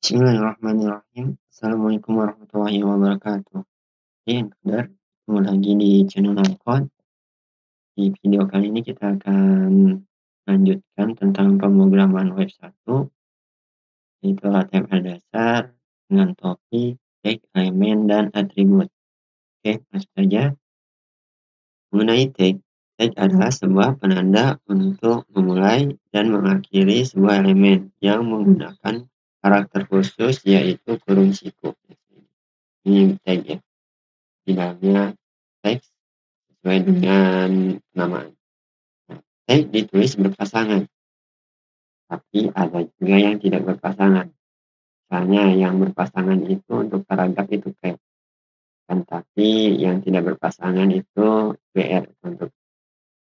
Bismillahirrahmanirrahim. Assalamualaikum warahmatullahi wabarakatuh. Oke, Kader, ketemu lagi di channel Alkon. Di video kali ini kita akan lanjutkan tentang pemrograman web 1, yaitu HTML dasar dengan topik, tag, elemen, dan atribut. Oke, langsung saja. Mengenai tag, tag adalah sebuah penanda untuk memulai dan mengakhiri sebuah elemen yang menggunakan karakter khusus, yaitu kurung siku. Ini tag ya. Di dalamnya teks sesuai dengan penamaan. Nah, teks ditulis berpasangan, tapi ada juga yang tidak berpasangan. Misalnya yang berpasangan itu untuk paragraf itu tag, kan, tapi yang tidak berpasangan itu BR untuk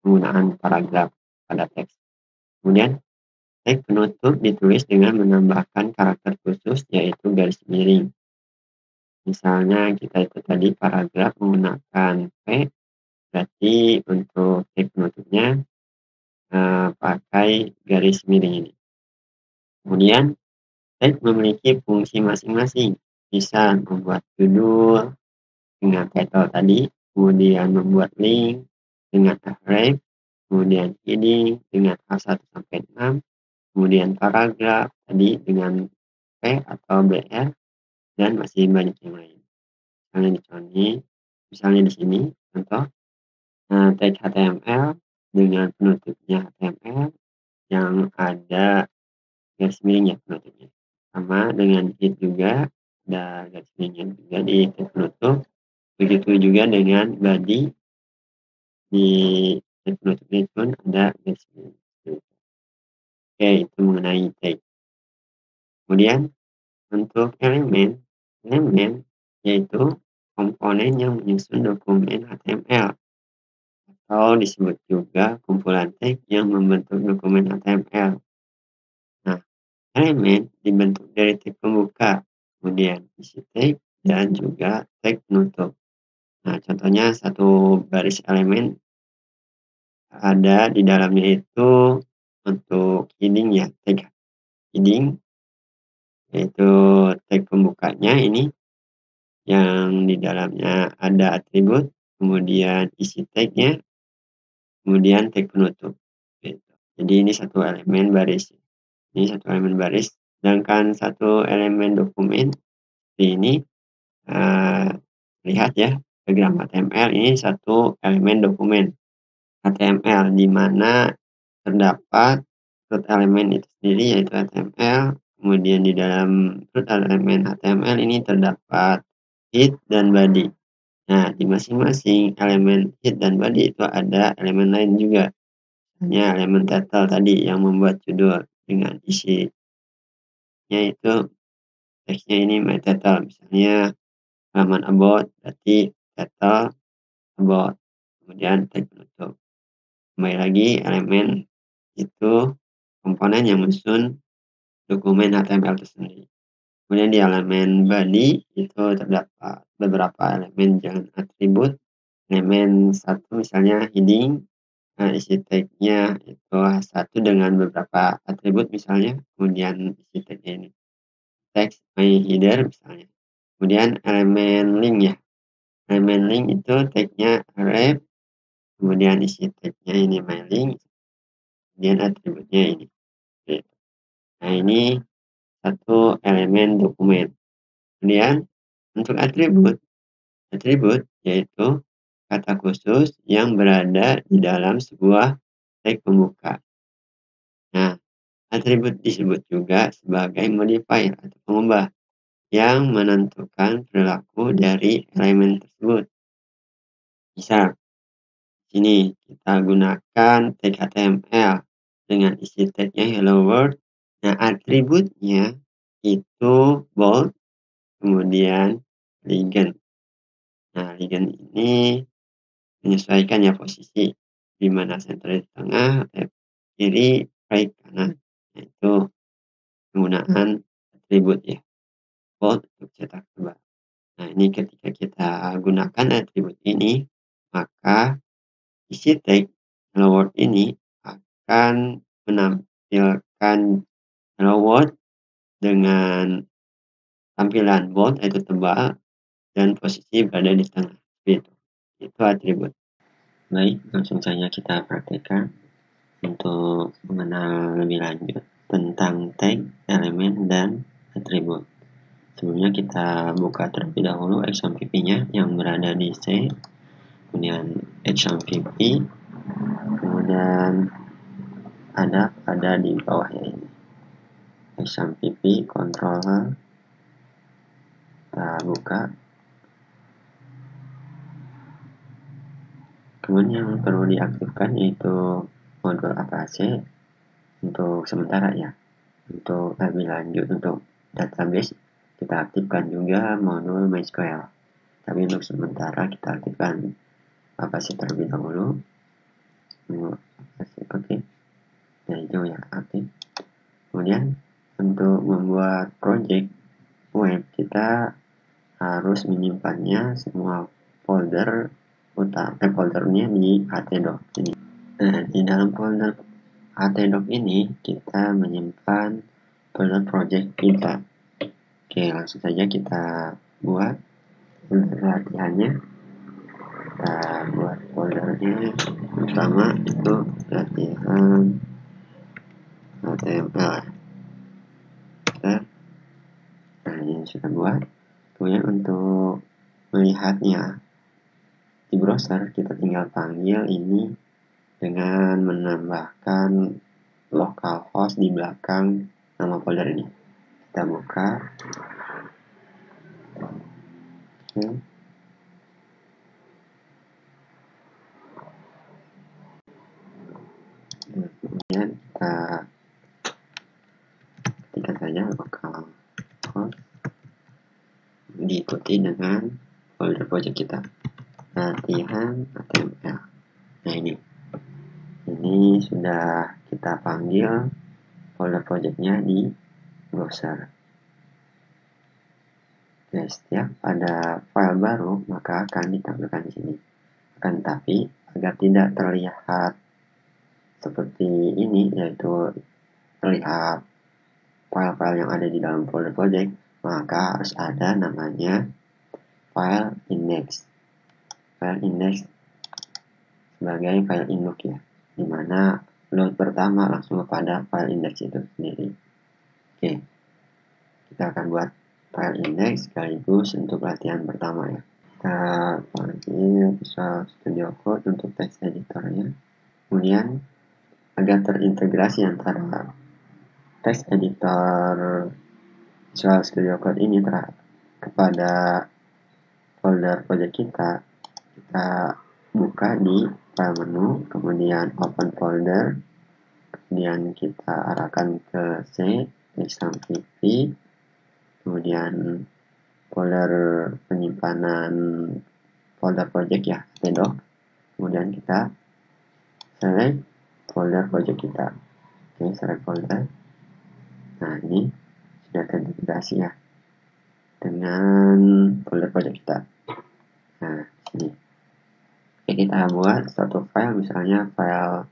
penggunaan paragraf pada teks. Kemudian teks penutup ditulis dengan menambahkan karakter khusus, yaitu garis miring. Misalnya kita itu tadi paragraf menggunakan P, berarti untuk teks penutupnya pakai garis miring ini. Kemudian tag memiliki fungsi masing-masing. Bisa membuat judul dengan title tadi, kemudian membuat link dengan href, kemudian heading dengan A1 sampai 6, kemudian paragraf tadi dengan P atau BR, dan masih banyak yang lain. Misalnya di sini contoh tag HTML dengan penutupnya HTML yang ada garis miring ya penutupnya. Sama dengan head juga, ada garis miringnya juga di tag penutup. Begitu juga dengan body, di tag penutupnya pun ada garis miring. Oke, itu mengenai tag. Kemudian untuk elemen yaitu komponen yang menyusun dokumen HTML, atau disebut juga kumpulan tag yang membentuk dokumen HTML. Nah, elemen dibentuk dari tag pembuka, kemudian isi tag, dan juga tag penutup. Nah, contohnya satu baris elemen ada di dalamnya itu untuk heading ya, tag heading, yaitu tag pembukanya ini yang di dalamnya ada atribut, kemudian isi tagnya, kemudian tag penutup. Gitu. Jadi ini satu elemen baris. Ini satu elemen baris, sedangkan satu elemen dokumen ini lihat ya, diagram HTML ini satu elemen dokumen HTML, di mana terdapat root elemen itu sendiri yaitu HTML, kemudian di dalam root elemen HTML ini terdapat head dan body. Nah, di masing-masing elemen head dan body itu ada elemen lain juga. Misalnya elemen title tadi yang membuat judul dengan isinya itu teksnya ini my title, misalnya halaman about berarti title about, kemudian tag penutup. Kembali lagi elemen itu komponen yang menyusun dokumen HTML itu sendiri. Kemudian di elemen body itu terdapat beberapa elemen dengan atribut. Elemen satu misalnya heading, isi tagnya itu satu dengan beberapa atribut misalnya, kemudian isi tagnya ini text my header misalnya. Kemudian elemen link ya, elemen link itu tagnya ref, kemudian isi tagnya ini my link, kemudian atributnya ini. Nah, ini satu elemen dokumen. Kemudian untuk atribut yaitu kata khusus yang berada di dalam sebuah tag pembuka. Nah, atribut disebut juga sebagai modifier atau pengubah yang menentukan perilaku dari elemen tersebut. Misal, sini kita gunakan tag HTML dengan isi tagnya hello world. Nah, atributnya itu bold, kemudian legend. Nah, legend ini menyesuaikan ya posisi, di mana center di tengah, kiri, right, kanan. Yaitu penggunaan atribut ya, bold untuk cetak tebal. Nah, ini ketika kita gunakan atribut ini, maka isi tag hello world ini akan menampilkan hello world dengan tampilan bold yaitu tebal dan posisi berada di tengah. Itu atribut. Baik, langsung saja kita praktekkan untuk mengenal lebih lanjut tentang tag, elemen, dan atribut. Sebelumnya kita buka terlebih dahulu XAMPP-nya yang berada di C, kemudian XAMPP, kemudian ada di bawahnya ini XAMPP controller. Kita buka. Kemudian yang perlu diaktifkan yaitu modul APAC untuk sementara ya. Untuk lebih lanjut untuk database kita aktifkan juga modul MySQL. Tapi untuk sementara kita aktifkan APAC terlebih dahulu. Oke. Nah itu ya aktif. Kemudian untuk membuat project web kita harus menyimpannya semua folder foldernya di htdoc ini. Nah, di dalam folder htdoc ini kita menyimpan folder project kita. Oke, langsung saja kita buat folder latihannya. Kita buat foldernya pertama itu latihan HTML. Nah, ini sudah buat. Kemudian untuk melihatnya di browser kita tinggal panggil ini dengan menambahkan localhost di belakang nama folder ini. Kita buka. Oke. Kemudian kita ketikkan saja localhost diikuti dengan folder project kita latihan HTML. Nah ini sudah kita panggil folder projectnya di browser. Oke, setiap ada file baru maka akan ditampilkan di sini. Akan tetapi agar tidak terlihat seperti ini, yaitu terlihat file-file yang ada di dalam folder project, maka harus ada namanya file index. File index sebagai file induk ya, dimana load pertama langsung kepada file index itu sendiri. Oke, kita akan buat file index sekaligus untuk latihan pertama ya. Kita panggil Visual Studio Code untuk text editornya. Kemudian agar terintegrasi antara text editor Visual Studio Code ini kepada folder project kita buka di file menu, kemudian open folder, kemudian kita arahkan ke C, XAMPP, kemudian folder penyimpanan folder project ya, htdoc, kemudian kita select folder project kita. Oke, select folder. Nah, ini sudah terintegrasi ya dengan folder project kita. Nah, sini. Oke, kita buat satu file, misalnya file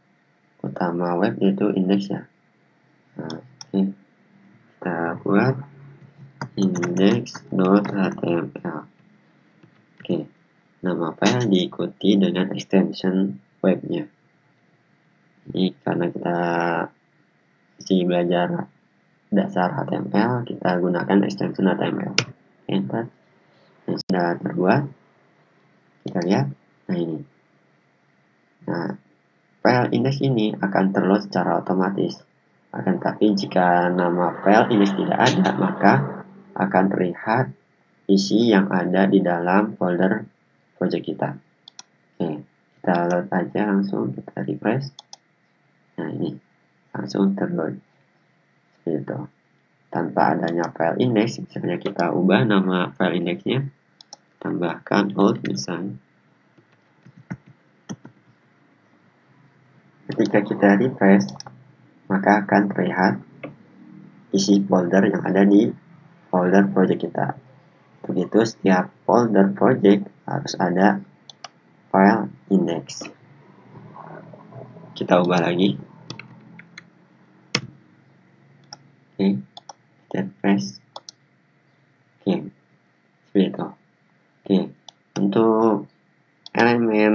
utama web yaitu index ya. Nah, oke. Kita buat index.html. Oke, nama file diikuti dengan extension webnya. Ini karena kita masih belajar dasar HTML, kita gunakan extension HTML. Enter. Yang sudah terbuat. Kita lihat. Nah ini. Nah, file index ini akan terload secara otomatis. Akan tapi jika nama file index tidak ada, maka akan terlihat isi yang ada di dalam folder project kita. Oke, kita load aja langsung, kita refresh. Nah ini langsung terload seperti itu. Tanpa adanya file index, misalnya kita ubah nama file indexnya, tambahkan old misalnya. Ketika kita refresh, maka akan terlihat isi folder yang ada di folder project kita. Begitu setiap folder project harus ada file index. Kita ubah lagi. Oke, kita refresh. Oke, seperti itu. Oke, untuk elemen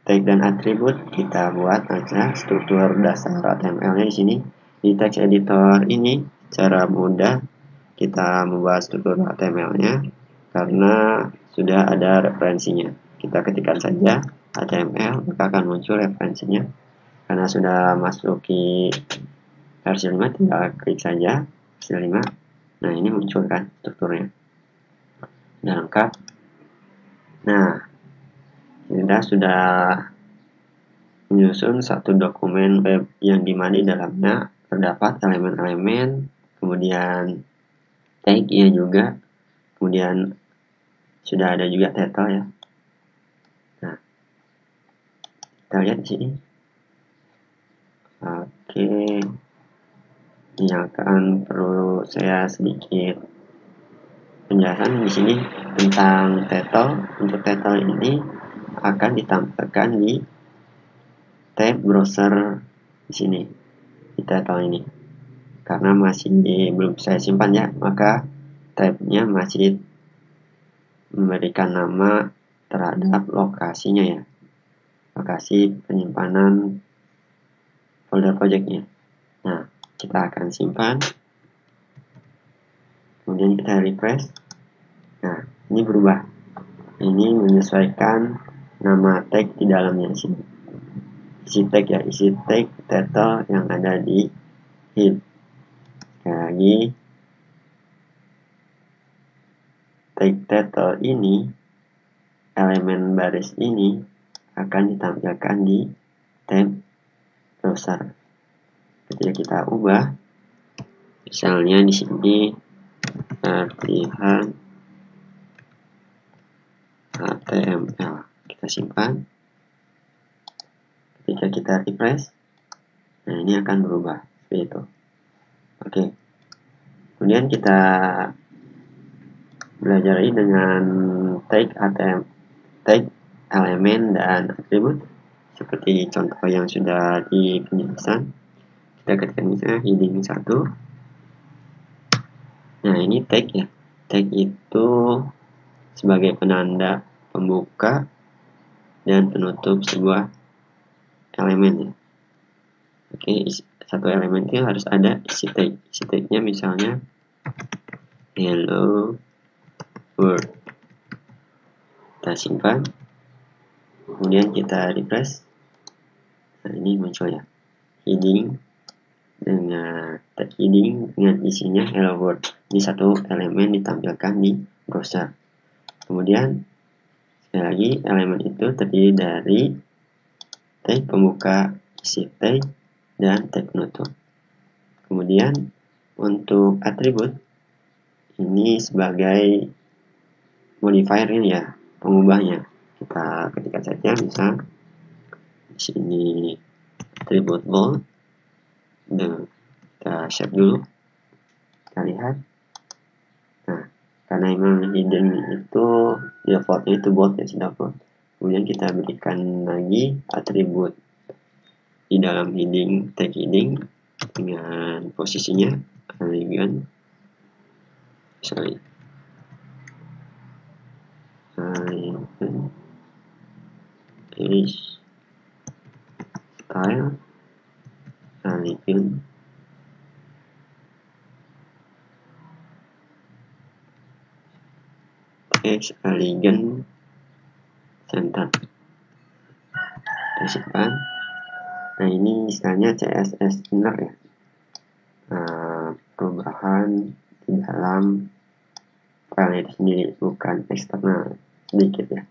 tag dan atribut kita buat aja struktur dasar HTML-nya di sini. Di text editor ini cara mudah kita membuat struktur HTML-nya karena sudah ada referensinya. Kita ketikkan saja HTML, maka akan muncul referensinya. Karena sudah masuk di versi 5, tinggal klik saja versi 5. Nah, ini muncul kan strukturnya. Sudah lengkap. Nah, kita sudah menyusun satu dokumen web yang dimana di dalamnya terdapat elemen-elemen, kemudian tag-nya juga, kemudian sudah ada juga title ya. Nah, kita lihat di sini. Oke, ini akan perlu saya sedikit penjelasan di sini tentang title. Untuk title ini akan ditampilkan di tab browser di sini, di title ini. Karena masih belum saya simpan ya, maka tabnya masih memberikan nama terhadap lokasinya ya, lokasi penyimpanan folder projectnya. Nah, kita akan simpan, kemudian kita refresh. Nah, ini berubah, ini menyesuaikan nama tag di dalamnya sini, isi tag ya, isi tag title yang ada di head. Sekali lagi, tag title ini, elemen baris ini akan ditampilkan di tab browser. Ketika kita ubah, misalnya di sini latihan HTML, kita simpan. Ketika kita refresh, nah ini akan berubah seperti itu. Oke, kemudian kita belajar lagi dengan tag HTML, tag elemen dan atribut seperti contoh yang sudah di penjelasan. Kita ketikkan misalnya heading 1. Nah, ini tag ya. Tag itu sebagai penanda pembuka dan penutup sebuah elemen ya. Oke, satu elemen itu harus ada isi tag. Isi tagnya misalnya hello world. Kita simpan, kemudian kita refresh. Nah, ini muncul ya, heading dengan tag heading dengan isinya hello world. Ini satu elemen ditampilkan di browser. Kemudian sekali lagi, elemen itu terdiri dari tag pembuka, isi tag, dan tag penutup. Kemudian untuk atribut ini sebagai modifier ini ya, pengubahnya. Kita ketikkan saja misal di sini atribut bold. Dan kita save dulu. Kita lihat. Nah, karena memang hidden itu defaultnya itu bold ya, sudah bold. Kemudian kita berikan lagi atribut di dalam heading, tag heading dengan posisinya elegant, age, style, elegant, text, elegant, center. Simpan. Nah, ini istilahnya CSS inner ya. Perubahan di dalam file itu sendiri, bukan eksternal, sedikit ya.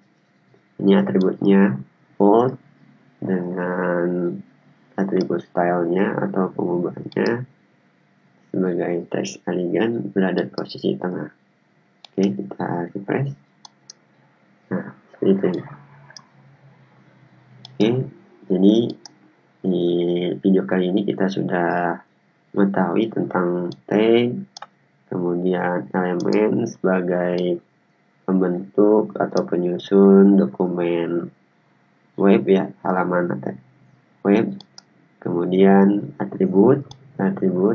Ini atributnya bold dengan atribut stylenya atau pengubahnya sebagai text elegant berada di posisi tengah. Oke, kita refresh. Nah, seperti itu ya. Oke, jadi di video kali ini kita sudah mengetahui tentang tag, kemudian elemen sebagai pembentuk atau penyusun dokumen web ya, halaman web. Kemudian atribut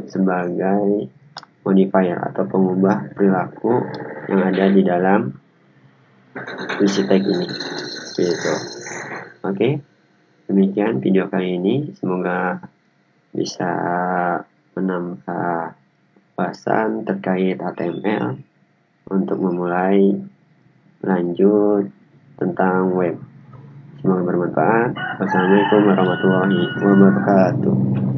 sebagai modifier atau pengubah perilaku yang ada di dalam isi tag ini. Seperti itu. Oke, demikian video kali ini. Semoga bisa menambah bahasan terkait HTML untuk memulai lanjut tentang web. Semoga bermanfaat. Wassalamualaikum warahmatullahi wabarakatuh.